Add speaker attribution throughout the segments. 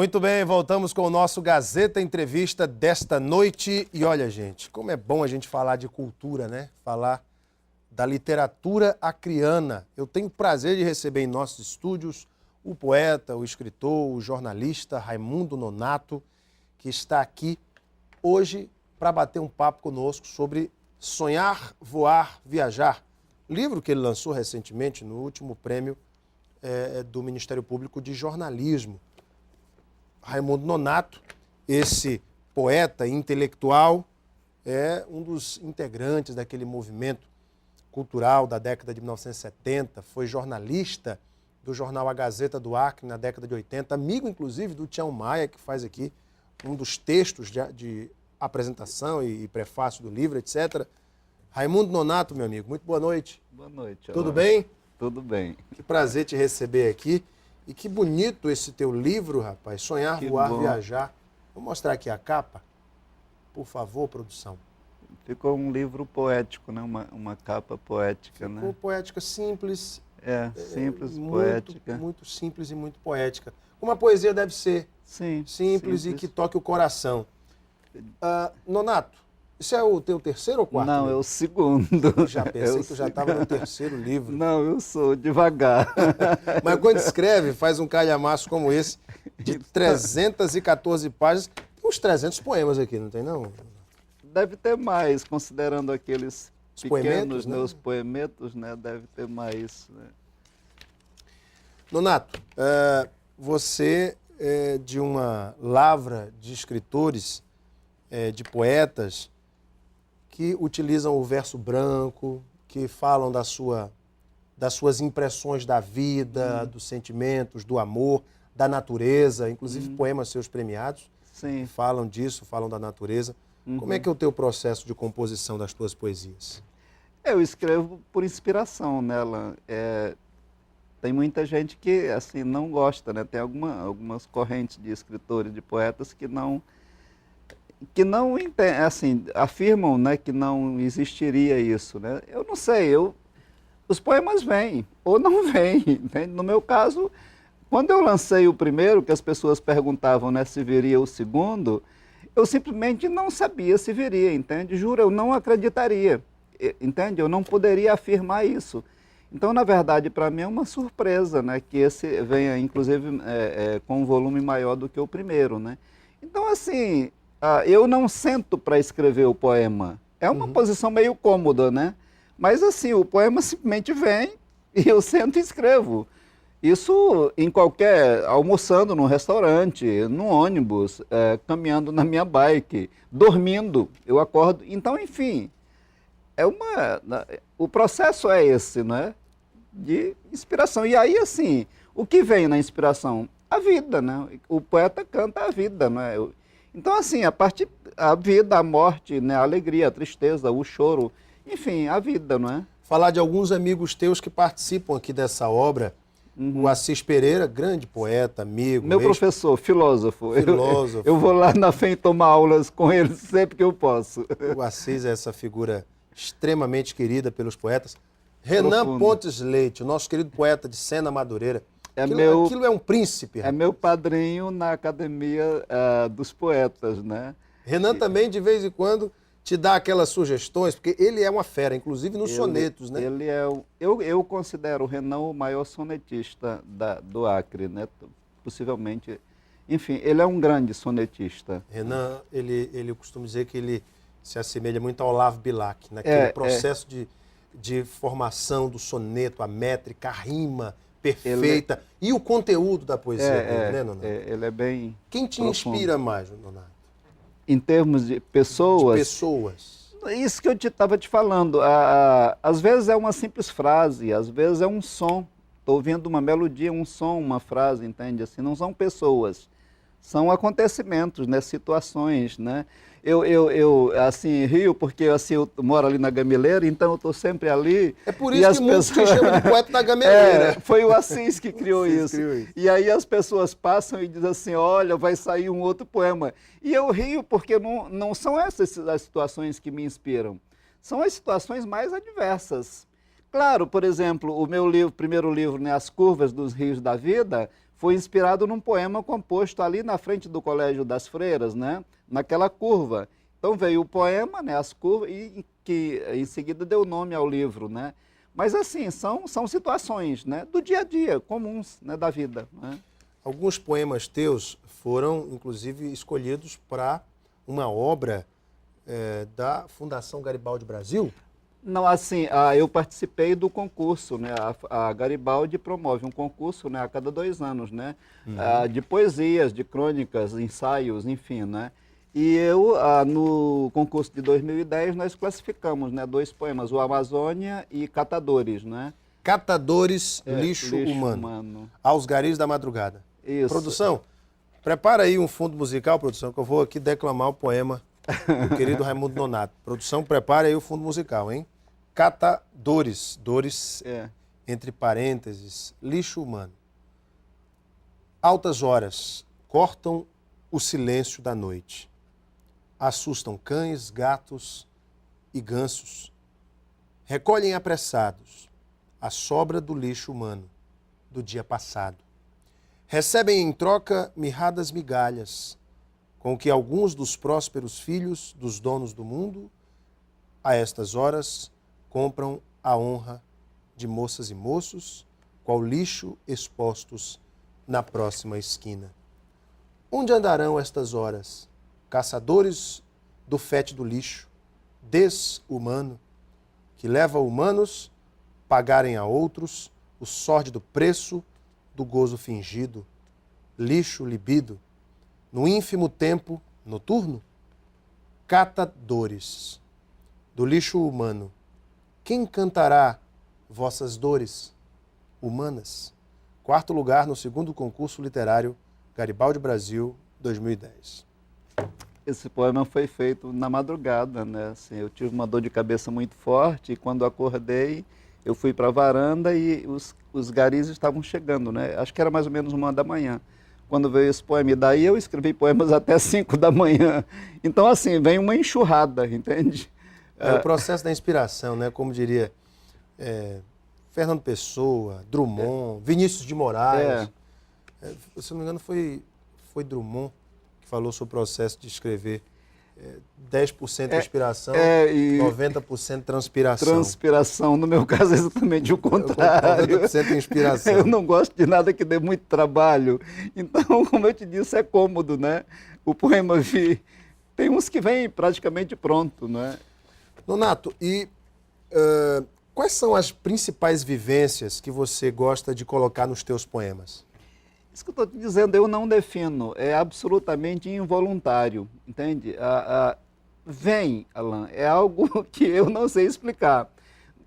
Speaker 1: Muito bem, voltamos com o nosso Gazeta Entrevista desta noite. E olha, gente, como é bom a gente falar de cultura, né? Falar da literatura acriana. Eu tenho o prazer de receber em nossos estúdios o poeta, o escritor, o jornalista Raimundo Nonato, que está aqui hoje para bater um papo conosco sobre Sonhar, Voar, Viajar. Livro que ele lançou recentemente no último prêmio do Ministério Público de Jornalismo. Raimundo Nonato, esse poeta intelectual, é um dos integrantes daquele movimento cultural da década de 1970, foi jornalista do jornal A Gazeta do Acre na década de 80, amigo inclusive do Tião Maia, que faz aqui um dos textos de apresentação e prefácio do livro, etc. Raimundo Nonato, meu amigo, muito boa noite.
Speaker 2: Boa noite.
Speaker 1: Tudo bem?
Speaker 2: Tudo bem.
Speaker 1: Que prazer te receber aqui. E que bonito esse teu livro, rapaz. Sonhar, Voar, Viajar. Vou mostrar aqui a capa. Por favor, produção.
Speaker 2: Ficou um livro poético, né? Uma capa poética, né?
Speaker 1: Ficou poética simples.
Speaker 2: Simples,
Speaker 1: poética. Muito simples e muito poética. Como a poesia deve ser.
Speaker 2: Sim.
Speaker 1: Simples e que toque o coração. Nonato, isso é o teu terceiro ou quarto?
Speaker 2: Não,
Speaker 1: livro?
Speaker 2: É o segundo.
Speaker 1: Já pensei que tu já estava no terceiro livro.
Speaker 2: Não, eu sou devagar.
Speaker 1: Mas quando escreve, faz um calhamaço como esse, de 314 páginas, tem uns 300 poemas aqui, não tem não?
Speaker 2: Deve ter mais, considerando aqueles
Speaker 1: os
Speaker 2: pequenos,
Speaker 1: poemetos, né?
Speaker 2: Os poemetos, né? Deve ter mais. Né?
Speaker 1: Nonato, você é de uma lavra de escritores, de poetas, que utilizam o verso branco, que falam das suas impressões da vida, dos sentimentos, do amor, da natureza, inclusive poemas seus premiados.
Speaker 2: Sim.
Speaker 1: Falam disso, falam da natureza. Como é que é o teu processo de composição das tuas poesias?
Speaker 2: Eu escrevo por inspiração nela. Tem muita gente que assim não gosta, né? Tem algumas correntes de escritores, de poetas que não assim, afirmam, né, que não existiria isso, né? Eu não sei, os poemas vêm ou não vêm, entende? No meu caso, quando eu lancei o primeiro, que as pessoas perguntavam, né, se viria o segundo, eu simplesmente não sabia se viria, entende? Juro, eu não acreditaria, entende? Eu não poderia afirmar isso. Então, na verdade, para mim é uma surpresa, né, que esse venha, inclusive, com um volume maior do que o primeiro, né? Então, assim, eu não sento para escrever o poema. É uma posição meio cômoda, né? Mas assim, o poema simplesmente vem e eu sento e escrevo. Isso em almoçando num restaurante, no ônibus, caminhando na minha bike, dormindo, eu acordo. Então, enfim, o processo é esse, né? De inspiração. E aí, assim, o que vem na inspiração? A vida, né? O poeta canta a vida, né? Então, assim, a vida, a morte, né, a alegria, a tristeza, o choro, enfim, a vida, não é?
Speaker 1: Falar de alguns amigos teus que participam aqui dessa obra. O Assis Pereira, grande poeta, amigo.
Speaker 2: Meu professor, filósofo.
Speaker 1: Filósofo.
Speaker 2: Eu vou lá na FEM tomar aulas com ele sempre que eu posso.
Speaker 1: O Assis é essa figura extremamente querida pelos poetas. Renan Pontes Leite, o nosso querido poeta de Sena Madureira. Aquilo é um príncipe.
Speaker 2: É meu padrinho na Academia dos Poetas, né?
Speaker 1: Renan também, de vez em quando, te dá aquelas sugestões, porque ele é uma fera, inclusive nos sonetos, né?
Speaker 2: Ele eu considero o Renan o maior sonetista do Acre, né? Possivelmente. Enfim, ele é um grande sonetista.
Speaker 1: Renan, eu costumo dizer que ele se assemelha muito ao Olavo Bilac, naquele processo de formação do soneto, a métrica, a rima perfeita e o conteúdo da poesia dele, né, Nonato?
Speaker 2: Ele é bem
Speaker 1: Quem te inspira mais, Nonato?
Speaker 2: Em termos de pessoas?
Speaker 1: De pessoas.
Speaker 2: Isso que eu estava te falando. Às vezes é uma simples frase, às vezes é um som. Estou ouvindo uma melodia, um som, uma frase, entende? Assim, não são pessoas, são acontecimentos, né? Situações, né? Eu assim, rio porque assim, eu moro ali na Gameleira, então eu estou sempre ali.
Speaker 1: É por isso que muitos te chamam de poeta da Gameleira.
Speaker 2: Foi o Assis que criou isso. E aí as pessoas passam e dizem assim, olha, vai sair um outro poema. E eu rio porque não são essas as situações que me inspiram. São as situações mais adversas. Claro, por exemplo, o meu primeiro livro, né, As Curvas dos Rios da Vida, foi inspirado num poema composto ali na frente do Colégio das Freiras, né? Naquela curva. Então veio o poema, né? As curvas, e que em seguida deu nome ao livro, né? Mas assim, são situações, né? Do dia a dia, comuns, né? Da vida, né?
Speaker 1: Alguns poemas teus foram, inclusive, escolhidos para uma obra da Fundação Garibaldi Brasil?
Speaker 2: Não, assim, eu participei do concurso, né? A Garibaldi promove um concurso, né, a cada 2 anos, né? De poesias, de crônicas, ensaios, enfim, né? E eu, no concurso de 2010, nós classificamos, né, 2 poemas, o Amazônia e Catadores, né?
Speaker 1: Catadores, lixo humano. Aos Garis da Madrugada.
Speaker 2: Isso.
Speaker 1: Produção, prepara aí um fundo musical, produção, que eu vou aqui declamar o poema do querido Raimundo Nonato. Produção, prepara aí o fundo musical, hein? Catadores, dores, entre parênteses, lixo humano. Altas horas cortam o silêncio da noite. Assustam cães, gatos e gansos. Recolhem apressados a sobra do lixo humano do dia passado. Recebem em troca mirradas migalhas, com que alguns dos prósperos filhos dos donos do mundo, a estas horas, compram a honra de moças e moços, qual lixo expostos na próxima esquina. Onde andarão estas horas? Caçadores do fétido lixo, desumano, que leva humanos pagarem a outros o sórdido preço do gozo fingido, lixo libido, no ínfimo tempo noturno? Catadores do lixo humano, quem cantará vossas dores humanas? 4º lugar no 2º concurso literário Garibaldi Brasil 2010.
Speaker 2: Esse poema foi feito na madrugada, né? Assim, eu tive uma dor de cabeça muito forte e quando acordei, eu fui para a varanda e os garis estavam chegando, né? Acho que era mais ou menos 1 da manhã, quando veio esse poema. E daí eu escrevi poemas até 5 da manhã. Então, assim, vem uma enxurrada, entende?
Speaker 1: É o processo da inspiração, né? Como diria Fernando Pessoa, Drummond, Vinícius de Moraes. Se não me engano, foi Drummond que falou sobre o processo de escrever 10% inspiração, 90% transpiração.
Speaker 2: Transpiração, no meu caso é exatamente o contrário.
Speaker 1: 90% inspiração.
Speaker 2: Eu não gosto de nada que dê muito trabalho. Então, como eu te disse, é cômodo, né? O poema tem uns que vêm praticamente pronto, né?
Speaker 1: Nonato, e quais são as principais vivências que você gosta de colocar nos teus poemas?
Speaker 2: Isso que eu estou te dizendo, eu não defino, é absolutamente involuntário, entende? Vem, Alan, é algo que eu não sei explicar.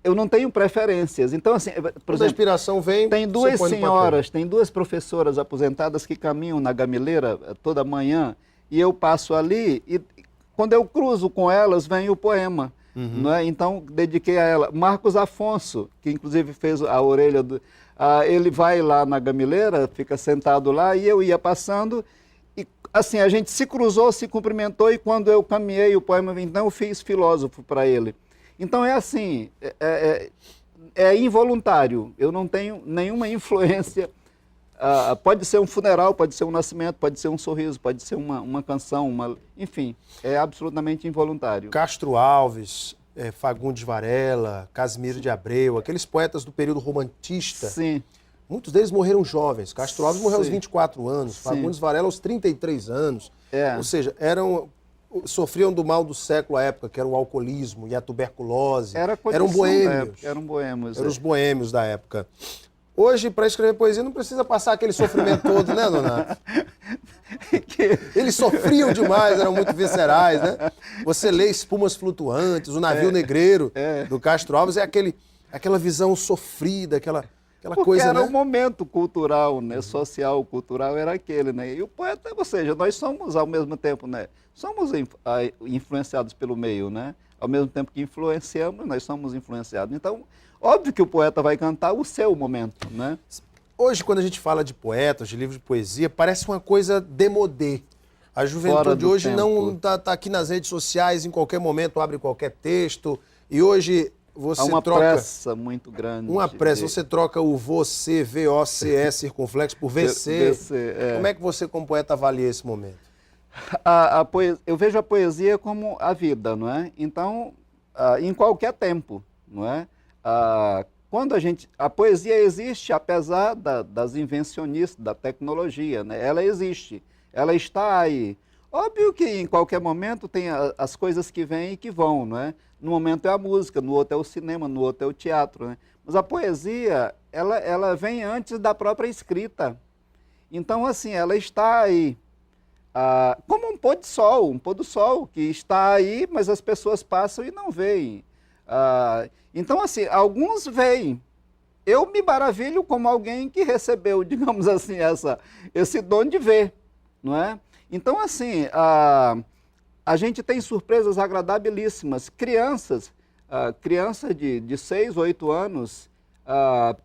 Speaker 2: Eu não tenho preferências. Então, assim, por exemplo,
Speaker 1: a inspiração vem,
Speaker 2: tem 2 senhoras, tem 2 professoras aposentadas que caminham na Gamileira toda manhã e eu passo ali e quando eu cruzo com elas, vem o poema. Não é? Então, dediquei a ela. Marcos Afonso, que inclusive fez a orelha do... ele vai lá na Gamileira, fica sentado lá, e eu ia passando, e assim, a gente se cruzou, se cumprimentou, e quando eu caminhei o poema, então eu fiz filósofo para ele. Então é assim, é involuntário, eu não tenho nenhuma influência, pode ser um funeral, pode ser um nascimento, pode ser um sorriso, pode ser uma canção, enfim, é absolutamente involuntário.
Speaker 1: Castro Alves, Fagundes Varela, Casimiro de Abreu, aqueles poetas do período romantista.
Speaker 2: Sim.
Speaker 1: Muitos deles morreram jovens. Castro Alves morreu aos 24 anos,
Speaker 2: Sim.
Speaker 1: Fagundes Varela aos 33 anos. Ou seja, sofriam do mal do século à época, que era o alcoolismo e a tuberculose. Eram boêmios.
Speaker 2: Eram boêmios.
Speaker 1: Eram os boêmios da época. Hoje, para escrever poesia, não precisa passar aquele sofrimento todo, né, Nonato? Eles sofriam demais, eram muito viscerais, né? Você lê Espumas Flutuantes, O Navio Negreiro, do Castro Alves, é aquela visão sofrida, aquela
Speaker 2: porque
Speaker 1: coisa,
Speaker 2: era
Speaker 1: né?
Speaker 2: um momento cultural, né? Social, cultural era aquele, né? E o poeta, ou seja, nós somos ao mesmo tempo, né? Somos influenciados pelo meio, né? Ao mesmo tempo que influenciamos, nós somos influenciados. Então, óbvio que o poeta vai cantar o seu momento, né?
Speaker 1: Hoje, quando a gente fala de poetas, de livros de poesia, parece uma coisa démodé. A juventude hoje não está aqui nas redes sociais, em qualquer momento abre qualquer texto. E hoje você
Speaker 2: há uma
Speaker 1: troca...
Speaker 2: pressa muito grande.
Speaker 1: Uma pressa. Você troca o você, V-O-C-E, circunflexo, por VC. Como é que você, como poeta, avalia esse momento?
Speaker 2: Eu vejo a poesia como a vida, não é? Então, em qualquer tempo, não é? Quando a poesia existe apesar das invencionistas, da tecnologia, né? Ela existe, ela está aí. Óbvio que em qualquer momento tem as coisas que vêm e que vão, não é? No momento é a música, no outro é o cinema, no outro é o teatro, né? Mas a poesia, ela vem antes da própria escrita. Então, assim, ela está aí. Como um pôr do sol que está aí, mas as pessoas passam e não veem. Então, assim, alguns veem. Eu me maravilho como alguém que recebeu, digamos assim, esse dom de ver, não é? Então, assim, a gente tem surpresas agradabilíssimas. Crianças de 6, 8 anos,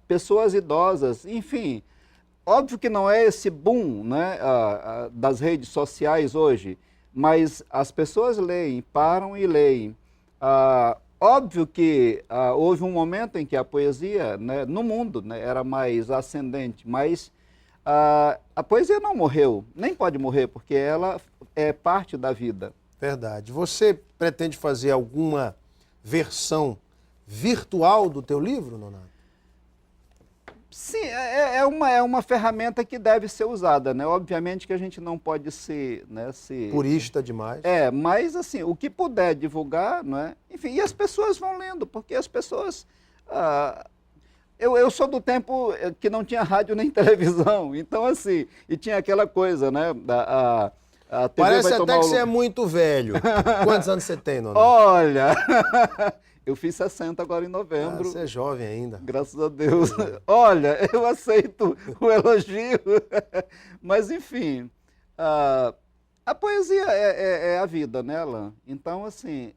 Speaker 2: pessoas idosas, enfim. Óbvio que não é esse boom, né, das redes sociais hoje, mas as pessoas leem, param e leem. Óbvio que houve um momento em que a poesia, né, no mundo, né, era mais ascendente, mas a poesia não morreu, nem pode morrer, porque ela é parte da vida.
Speaker 1: Verdade. Você pretende fazer alguma versão virtual do teu livro, Nonato?
Speaker 2: Sim, é uma ferramenta que deve ser usada, né? Obviamente que a gente não pode ser, né,
Speaker 1: purista demais.
Speaker 2: Mas assim, o que puder divulgar, não é? Enfim, e as pessoas vão lendo, porque as pessoas... Eu sou do tempo que não tinha rádio nem televisão, então assim, e tinha aquela coisa, né? A TV
Speaker 1: Parece
Speaker 2: vai
Speaker 1: até que você é muito velho. Quantos anos você tem, Nonato?
Speaker 2: Olha... Eu fiz 60 agora em novembro.
Speaker 1: Você é jovem ainda.
Speaker 2: Graças a Deus. Olha, eu aceito o elogio. Mas, enfim, a poesia é a vida, né, Alain? Então, assim,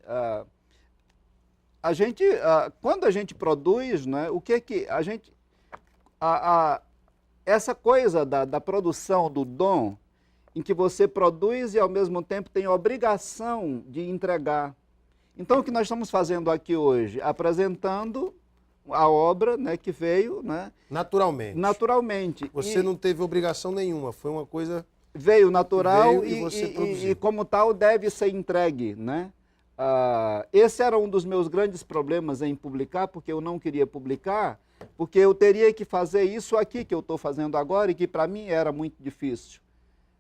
Speaker 2: quando a gente produz, né, o que a gente... essa coisa da produção, do dom, em que você produz e, ao mesmo tempo, tem a obrigação de entregar. Então, o que nós estamos fazendo aqui hoje? Apresentando a obra, né, que veio... Né, naturalmente.
Speaker 1: Você não teve obrigação nenhuma, foi uma coisa...
Speaker 2: Veio natural
Speaker 1: e
Speaker 2: como tal, deve ser entregue. Né? Esse era um dos meus grandes problemas em publicar, porque eu não queria publicar, porque eu teria que fazer isso aqui que eu estou fazendo agora e que, para mim, era muito difícil.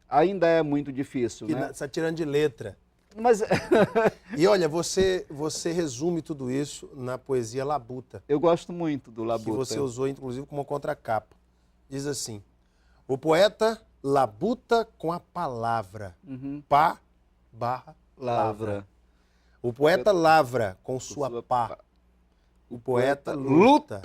Speaker 2: Ainda é muito difícil. Né?
Speaker 1: Você está tirando de letra.
Speaker 2: Mas...
Speaker 1: E olha, você resume tudo isso na poesia Labuta.
Speaker 2: Eu gosto muito do Labuta.
Speaker 1: Que você usou, inclusive, como contracapa. Diz assim, o poeta labuta com a palavra, pá, barra, lavra. O poeta lavra com sua pá. O poeta luta.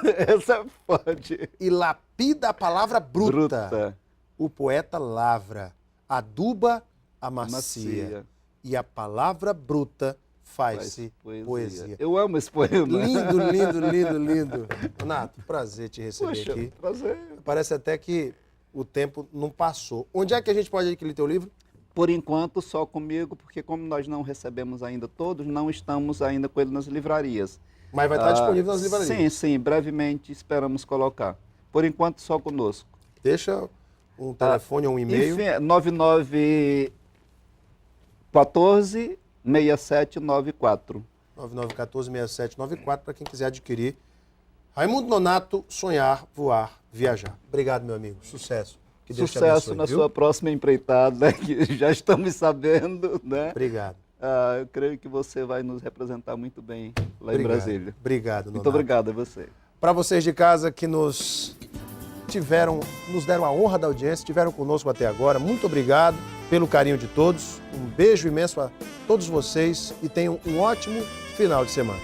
Speaker 2: Essa pode.
Speaker 1: E lapida a palavra bruta. O poeta lavra, aduba a macia. E a palavra bruta faz-se poesia.
Speaker 2: Eu amo esse poema.
Speaker 1: Lindo, lindo, lindo, lindo. Renato, prazer te receber aqui.
Speaker 2: Prazer.
Speaker 1: Parece até que o tempo não passou. Onde é que a gente pode adquirir teu livro?
Speaker 2: Por enquanto, só comigo, porque como nós não recebemos ainda todos, não estamos ainda com ele nas livrarias.
Speaker 1: Mas vai estar disponível nas livrarias?
Speaker 2: Sim, brevemente esperamos colocar. Por enquanto, só conosco.
Speaker 1: Deixa um telefone ou um e-mail.
Speaker 2: Enfim, 9914-6794.
Speaker 1: 9914-6794, para quem quiser adquirir. Raimundo Nonato, Sonhar, Voar, Viajar. Obrigado, meu amigo. Sucesso.
Speaker 2: Que Deus te abençoe, na sua próxima empreitada, que já estamos sabendo, né?
Speaker 1: Obrigado.
Speaker 2: Eu creio que você vai nos representar muito bem lá em Brasília.
Speaker 1: Obrigado, Nonato.
Speaker 2: Muito obrigado a você.
Speaker 1: Para vocês de casa que nos deram a honra da audiência, estiveram conosco até agora, muito obrigado pelo carinho de todos. Um beijo imenso a todos vocês e tenham um ótimo final de semana.